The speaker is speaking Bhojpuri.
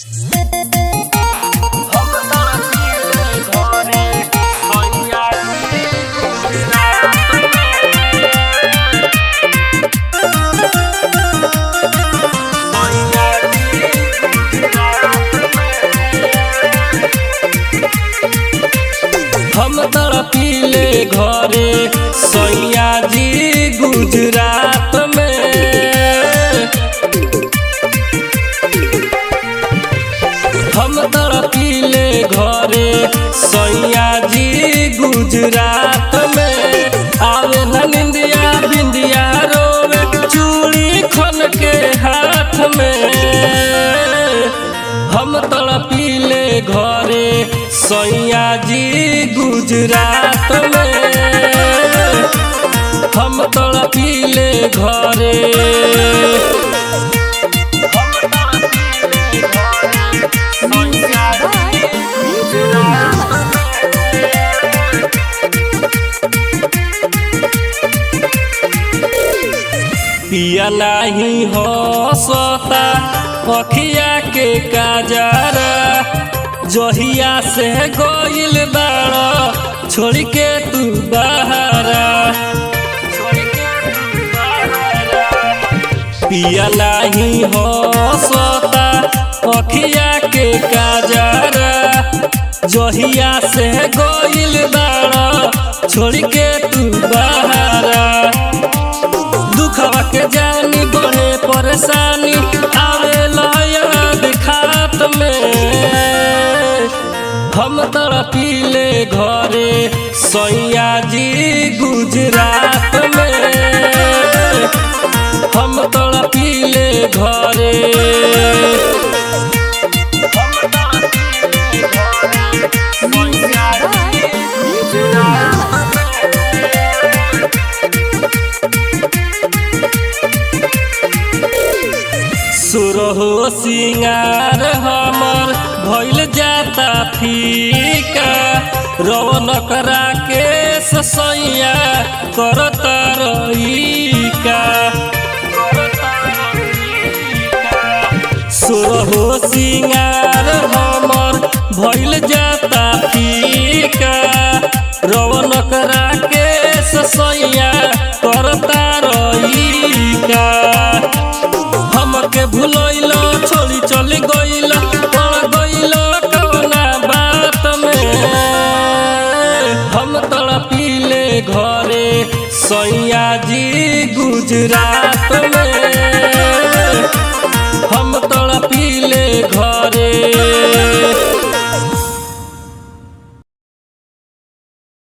हम तड़पीले घरे सैया जी गुजरात में। हम तड़पीले घरे सैया जी गुजरात में। आवे न निंदिया बिंदिया रोवे चूड़ी खन के हाथ में। हम तड़पीले घरे सैया जी गुजरात में। हम तड़पीले घरे पिया नहीं हंसता अखिया के काजरा। जहिया से गइल बाड़ा छोड़ के तू बहरा। पिया नहीं हंसता अखिया के काजरा। जहिया से गइल बाड़ा छोड़ के तू बहरा। दुखवा के जानी बढ़े परेशानी आवे याद खात में। हम तड़पीले घरे सैया जी गुजरात में। हम तड़पीले घरे सुरहो सिंगार हमर भइल जाता फीका। रौनक राकेश सैया करता रहीका। सुरहो सिंगार हमर भइल जाता फीका। रौनक राकेश सैया करता रहीका। हमके भुलैला छोड़ी चली गइला पड़ गइला कौना बात में। हम तड़पीले घरे सैया जी गुजरात में।